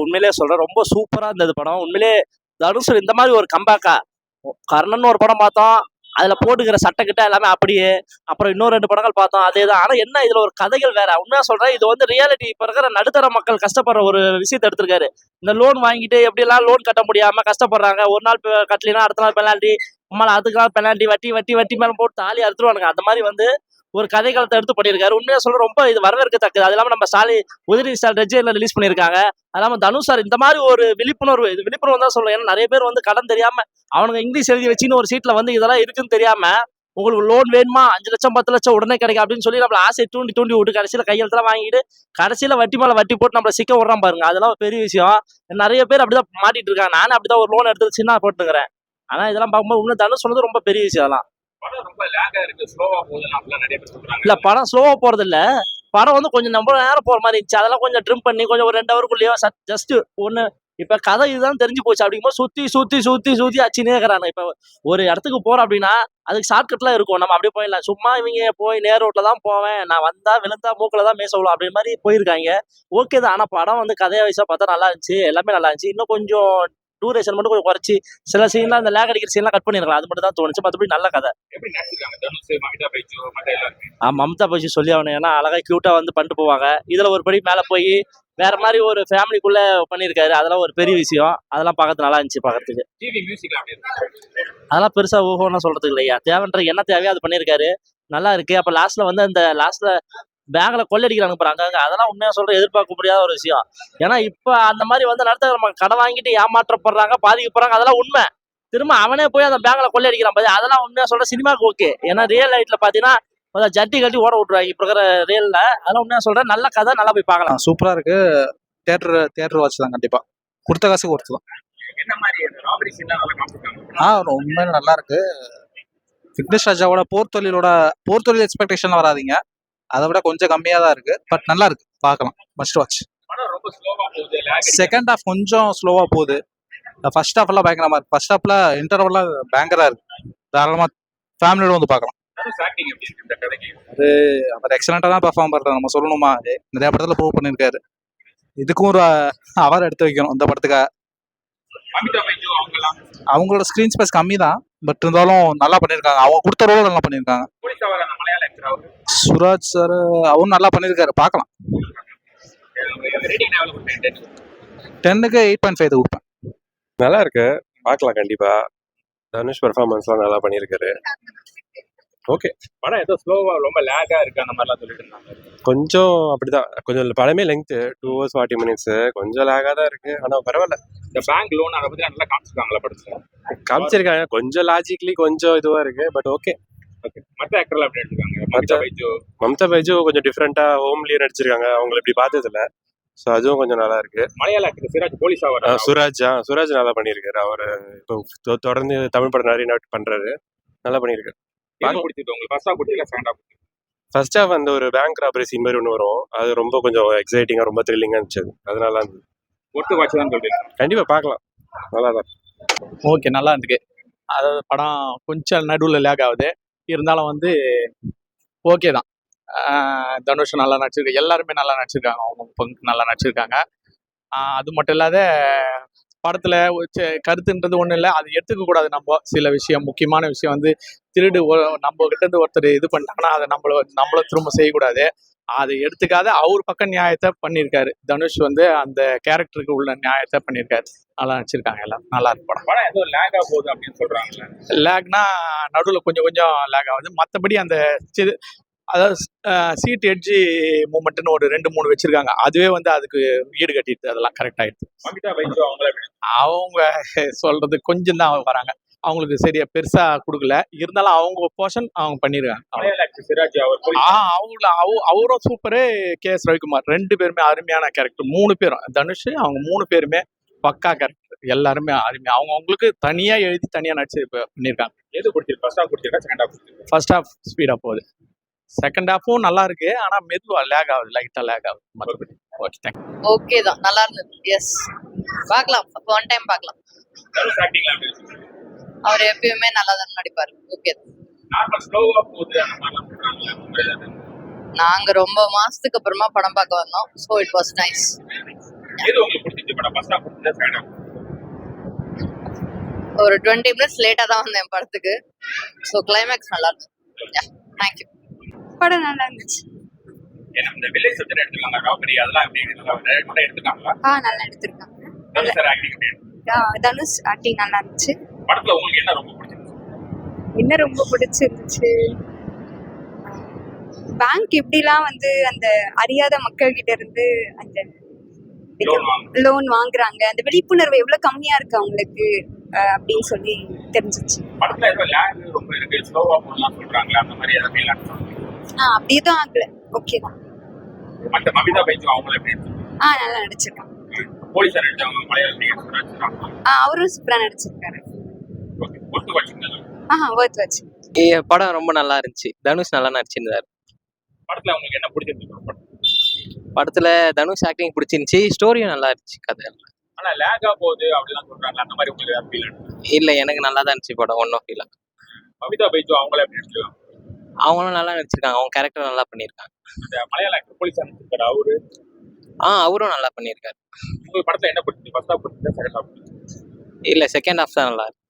உண்மையிலேயே சொல்றேன். ரொம்ப சூப்பரா இருந்தது படம். உண்மையிலேயே தனுஷ் இந்த மாதிரி ஒரு கம்பேக்கா. கர்ணன் ஒரு படம் பார்த்தோம். அதுல போட்டுக்கிற சட்டை எல்லாமே அப்படியே. அப்புறம் இன்னும் 2 படங்கள் பார்த்தோம். அதேதான். ஆனா என்ன இதுல ஒரு கதைகள் வேற. உண்மையா சொல்றேன். இது வந்து ரியாலிட்டி இப்ப இருக்கிற நடுத்தர மக்கள் கஷ்டப்படுற ஒரு விஷயத்தை எடுத்திருக்காரு. இந்த லோன் வாங்கிட்டு எப்படியெல்லாம் லோன் கட்ட முடியாம கஷ்டப்படுறாங்க. ஒரு நாள் கட்டலினா அடுத்த நாள் பெனால்ட்டி. அம்மா அதுக்காக பெனால்ட்டி வட்டி வட்டி வட்டி மேல போட்டு தாலி அறுத்துருவானுங்க. அந்த மாதிரி வந்து ஒரு கதைகளத்தை எடுத்து பண்ணியிருக்காரு. உண்மையா சொல்ற ரொம்ப இது வரவேற்கத்தக்கது. அது இல்லாம நம்ம உதயநிதி ஸ்டாலின் ரெஜில ரிலீஸ் பண்ணியிருக்காங்க. அது இல்லாம தனுஷ் சார் இந்த மாதிரி ஒரு விழிப்புணர்வு தான் சொல்றேன். ஏன்னா நிறைய பேர் வந்து கடன் தெரியாம அவனுங்க இங்கிலீஷ் எழுதி வச்சுன்னு ஒரு சீட்ல வந்து இதெல்லாம் இருக்குன்னு தெரியாம உங்களுக்கு லோன் வேணுமா 5 லட்சம் 10 லட்சம் உடனே கிடைக்கும் அப்படின்னு சொல்லி நம்மள ஆசையை தூண்டி தூண்டி விட்டு கடைசியில கையெழுத்தெல்லாம் வாங்கிட்டு கடைசியில வட்டி மேல வட்டி போட்டு நம்மள சிக்க விடுறான் பாருங்க. அதெல்லாம் ஒரு பெரிய விஷயம். நிறைய பேர் அப்படிதான் மாட்டிட்டு இருக்காங்க. நானும் அப்படிதான் ஒரு லோன் எடுத்து சின்ன போட்டுக்கிறேன். ஆனா இதெல்லாம் பார்க்கும்போது இன்னும் தனுஷ் சொன்னது ரொம்ப பெரிய விஷயம். அதெல்லாம் இல்ல படம் ஸ்லோவா போறது இல்ல. படம் வந்து கொஞ்சம் ரொம்ப நேரம் போற மாதிரி இருந்துச்சு. அதெல்லாம் கொஞ்சம் ட்ரிம் பண்ணி கொஞ்சம் ஒரு 2 ஹவருக்குள்ளேயோ ஜஸ்ட் ஒன்னு இப்ப கதை இதுதான் தெரிஞ்சு போச்சு. அப்படிங்கும்போது சுத்தி சுத்தி சுத்தி சுத்தி அச்சுனே இருக்கிறாங்க. இப்ப ஒரு இடத்துக்கு போறோம் அப்படின்னா அதுக்கு ஷார்ட்கட்லாம் இருக்கும். நம்ம அப்படியே போயிடலாம். சும்மா இவங்க போய் நேர் ரோட்ல தான் போவேன், நான் வந்தா விழுந்தா மூக்குல தான் மேச விழும் அப்படி மாதிரி போயிருக்காங்க. ஓகே தான். ஆனா படம் வந்து கதையா வயசா பார்த்தா நல்லா இருந்துச்சு. எல்லாமே நல்லா இருந்துச்சு. இன்னும் கொஞ்சம் டூரேஷன் மட்டும் கொஞ்சம் குறைச்சி சில சீன்லாம் அந்த லேக் அடிக்கிற சீன்லாம் கட் பண்ணிருக்கலாம். அது மட்டும் தான் தோணுச்சு. மற்றபடி நல்ல கதை. மம்தா பைஜு சொல்லி அவனு ஏன்னா அழகா கியூட்டா வந்து பண்ணிட்டு போவாங்க. இதுல ஒரு படி மேல போய் வேற மாதிரி ஒரு ஃபேமிலிக்குள்ள பண்ணியிருக்காரு. அதெல்லாம் ஒரு பெரிய விஷயம். அதெல்லாம் பார்க்கறது நல்லா இருந்துச்சு பார்க்கறதுக்கு. அதெல்லாம் பெருசா ஊகம்லாம் சொல்றதுக்கு இல்லையா. தேவைன்ற என்ன தேவையோ அது பண்ணியிருக்காரு. நல்லா இருக்கு. அப்ப லாஸ்ட்ல வந்து அந்த லாஸ்ட்ல பேங்க்ல கொள்ளடிக்கிறாங்க பாருங்க. அதெல்லாம் உண்மையா சொல்ற எதிர்பார்க்க முடியாத ஒரு விஷயம். ஏன்னா இப்ப அந்த மாதிரி வந்து நடுத்தர கடன் வாங்கிட்டு ஏமாற்றப்படுறாங்க, பாதிக்கப்படுறாங்க. அதெல்லாம் உண்மை. திரும்ப அவனே போய் அந்த பேங்க்ல கொள்ளையடிக்கிறான் பாரு. அதெல்லாம் உண்மையா சொல்ற சினிமாக்கு ஓகே. ஏன்னா ரியல் லைஃப்ல பாத்தீங்கன்னா ஜட்டி கட்டி ஓட விட்டுருவாங்க இப்ப இருக்கிற ரியல்ல. அதெல்லாம் உண்மையா சொல்றேன். நல்ல கதை, நல்லா போய் பார்க்கலாம். சூப்பரா இருக்கு. தியேட்டர் வாட்ச் தான். கண்டிப்பா கொடுத்த காசுக்கு ஒர்த்து தான். உண்மையில நல்லா இருக்கு. விக்னேஷ் ராஜாவோட போர் தொழில் எக்ஸ்பெக்டேஷன்ல வராதிங்க. அதை விட கொஞ்சம் கம்மியா தான் இருக்கு. பட் நல்லா இருக்கு, பார்க்கலாம். Must watch. செகண்ட் ஹாஃப் கொஞ்சம் ஸ்லோவா போகுது. ஃபர்ஸ்ட் ஹாஃப் எல்லாம் பயங்கரமா இருக்கு. ஃபர்ஸ்ட் ஹாஃப்ல இன்டர்வெல்லாம் பயங்கரா இருக்கு. தாராளமா ஃபேமிலியோட வந்து பார்க்கலாம். அது அவர் எக்ஸலண்டா தான் பெர்ஃபார்ம் பண்றாரு. நம்ம சொல்லணுமா, நிறைய படத்துல ப்ரூவ் பண்ணிருக்காரு. இதுக்கும் ஒரு அவர் எடுத்து வைக்கணும் இந்த படத்துக்காக. அவங்களோட ஸ்கிரீன் ஸ்பேஸ் கம்மி தான். பட் இருந்தாலும் நல்லா பண்ணிருக்காங்க. அவங்க கொடுத்த ரோல் நல்லா பண்ணிருக்காங்க. சுராஜ் சார் அவரும் நல்லா பண்ணிருக்காரு, பார்க்கலாம். 10க்கு 8.5 கொடுப்பேன். நல்லா இருக்கு, பார்க்கலாம் கண்டிப்பா. தனுஷ் பெர்ஃபார்மன்ஸ்லாம் நல்லா பண்ணியிருக்காரு. ஓகே. படம் ஏதோ ஸ்லோவா ரொம்ப லேகா இருக்கு அந்த மாதிரிலாம் சொல்லிட்டு இருந்தாங்க. கொஞ்சம் அப்படிதான். கொஞ்சம் படமே லெங்க் 2 hours 40 minutes. கொஞ்சம் லேகா தான் இருக்கு. ஆனா பரவாயில்ல. இந்த பேங்க் லோன் அதை பத்தி நல்லா காமிச்சிருக்காங்களா படத்துல? காமிச்சிருக்காங்க. கொஞ்சம் லாஜிக்கலி கொஞ்சம் இதுவா இருக்கு. But okay. மற்ற ஆக்டர்லாம் எப்படி எடுத்துருக்காங்க? மம்தா பைஜு கொஞ்சம் டிஃப்ரெண்டா ஹோம்லியா நடிச்சிருக்காங்க. அவங்களை இப்படி பார்த்தது இல்ல. ஸோ அதுவும் கொஞ்சம் நல்லா இருக்கு. மலையாள ஆக்டர் சிராஜ் போலீஸா வர சுராஜ் நல்லா பண்ணியிருக்காரு. அவர் இப்போ தொடர்ந்து தமிழ் படம் நிறைய பண்றாரு. நல்லா பண்ணியிருக்காரு. ஃபர்ஸ்ட் ஹாஃப் அந்த ஒரு பேங்க் ராபரி சீன் மாதிரி ஒன்று வரும். அது ரொம்ப கொஞ்சம் எக்ஸைட்டிங்கா ரொம்ப த்ரில்லிங்கா இருந்துச்சு. அதனால கண்டிப்பா பார்க்கலாம். நல்லா தான். ஓகே, நல்லா இருக்கு. அதாவது படம் கொஞ்சம் நடுவில் லேக் ஆகுது. இருந்தாலும் வந்து ஓகே தான். தனுஷ் நல்லா நடிச்சிருக்காங்க. எல்லாருமே நல்லா நடிச்சிருக்காங்க. அவங்க நல்லா நடிச்சிருக்காங்க. அது மட்டும் இல்லாத படத்தில் கருத்துன்றது ஒன்றும் இல்லை. அது எடுத்துக்க கூடாது. நம்ம சில விஷயம், முக்கியமான விஷயம் வந்து திருடு நம்ம கிட்ட இருந்து ஒருத்தர் இது பண்ணிட்டாங்கன்னா அதை நம்மள திரும்ப செய்யக்கூடாது. அதை எடுத்துக்காத அவர் பக்கம் நியாயத்தை பண்ணியிருக்காரு. தனுஷ் வந்து அந்த கேரக்டருக்கு உள்ள நியாயத்தை பண்ணியிருக்காரு. நல்லா நடிச்சிருக்காங்க. எல்லாம் நல்லா இருக்கு. படம் ஏதோ லேக் ஆக போகுது அப்படின்னு சொல்றாங்க. லேக்னா நடுவில் கொஞ்சம் லேக் ஆகுது. மற்றபடி அந்த அதாவது சீட் எட்ஜி மூமெண்ட்னு ஒரு 2-3 வச்சிருக்காங்க. அதுவே வந்து அதுக்கு ஈடு கட்டிடுது. அதெல்லாம் கரெக்ட் ஆயிடுது. அவங்க சொல்றது கொஞ்சம் தான் வராங்க. அவங்களுக்கு சரியா பெருசா கொடுக்கல. இருந்தாலும் அவங்க போர்ஷன் அவங்க பண்ணிருக்காங்க. அவரும் சூப்பரு. கே.எஸ். ரவிக்குமார் 2 பேருமே அருமையான கேரக்டர். 3 பேரும் தனுஷ் அவங்க 3 பேருமே பக்கா கேரக்டர். எல்லாருமே அருமையா அவங்களுக்கு தனியா எழுதி தனியா நடிச்சு பண்ணிருக்காங்க. எது கொடுத்திருக்கா? ஃபர்ஸ்ட் ஹாஃப் ஸ்பீடா போகுது. செகண்ட் ஹாஃபும் நல்லா இருக்கு. ஆனா மெதுவா லேக் ஆகுது. லைட்டா லேக் ஆகுது. மற்றபடி ஓகே தான். நல்லா இருந்தது. எஸ், பார்க்கலாம். ஒன் டைம் பார்க்கலாம். அவர் எப்பயுமே நல்லா தான் நடிப்பாரு. ஓகே. நாங்க ரொம்ப மாசத்துக்கு அப்புறமா படம் பார்க்க வந்தோம். So it was nice. First half பிடிச்சதா செகண்ட் ஹாஃப்? ஒரு 20 மினிட்ஸ் லேட்டா தான் வந்தேன் படத்துக்கு. ஸோ கிளைமேக்ஸ் நல்லா இருந்துச்சு. தேங்க்யூ. படம் நல்லா இருந்துச்சு. ஏன்னா இந்த வில்லேஜ் சப்ஜெக்ட் எடுத்துருக்காங்க, ராபரி அதெல்லாம் எப்படி கூட எடுத்துக்காங்களா? நல்லா எடுத்திருக்காங்க. தனுஷ் சார் ஆக்டிங் எப்படி இருக்கு? தனுஷ் ஆக்டிங் நல்லா இருந்துச்சு. படத்துல உங்களுக்கு என்ன ரொம்ப பிடிச்சிருந்துச்சு? என்ன ரொம்ப பிடிச்சிருந்துச்சு, பேங்க் எப்படிலாம் வந்து அந்த அறியாத மக்கள் கிட்ட இருந்து அந்த Loan வாங்க. லோன் வாங்குறாங்க, அந்த விழிப்புணர்வு எவ்வளவு கம்மியா இருக்கு அவங்களுக்கு அப்படின்னு சொல்லி தெரிஞ்சிச்சு. படத்துல ஏதோ லேக் ரொம்ப இருக்கு, ஸ்லோவா போகலாம் சொல்றாங்களே, அந்த மாதிரி ஏதாவது ஃபீல் ஆகுது? அப்படியே தான் ஆகல, ஓகே தான். மற்ற மமிதா பைஜு அவங்கள எப்படி இருக்கு? நல்லா நடிச்சிருக்காங்க. போலீஸார் நடிச்சவங்க மலையாள நடிச்சிருக்காங்க. அவரும் சூப்பரா நடிச்சிருக்காரு. ஓகே, ஒத்து வச்சுருந்தாங்க. ஒர்த் வச்சு. படம் ரொம்ப நல்லா இருந்துச்சு. தனுஷ் நல்லா நடிச்சிருந்தாரு. படத்துல உங்களுக்கு என்ன பிடிச்சிருந்துச்சு? படத்துல தனுஷ் ஆக்டிங் பிடிச்சிருந்துச்சு, ஸ்டோரியும் நல்லா இருந்துச்சு, கதை. ஆனா லேகா போகுது அப்படிலாம் சொல்றாங்க, அந்த மாதிரி உங்களுக்கு ஃபீல் ஆகுது? இல்ல, எனக்கு நல்லா தான் இருந்துச்சு படம், ஒன்றும் ஃபீல். மமிதா பைஜு அவங்கள எப்படி நடிச்சிருக்காங்க? அவங்களும் நல்லா நடிச்சிருக்காங்க, அவங்க கேரக்டர் நல்லா பண்ணியிருக்காங்க. அந்த மலையாள ஆக்டர் போலீஸார் நடிச்சிருக்காரு அவரு, அவரும் நல்லா பண்ணியிருக்காரு. உங்களுக்கு படத்துல என்ன பிடிச்சிருக்கு? ஃபர்ஸ்ட் ஹாஃப் பிடிச்சிருக்கா செகண்ட் ஹாஃப்? இல்ல, செகண்ட் ஹாஃப் தான் நல்லா இருக்கு.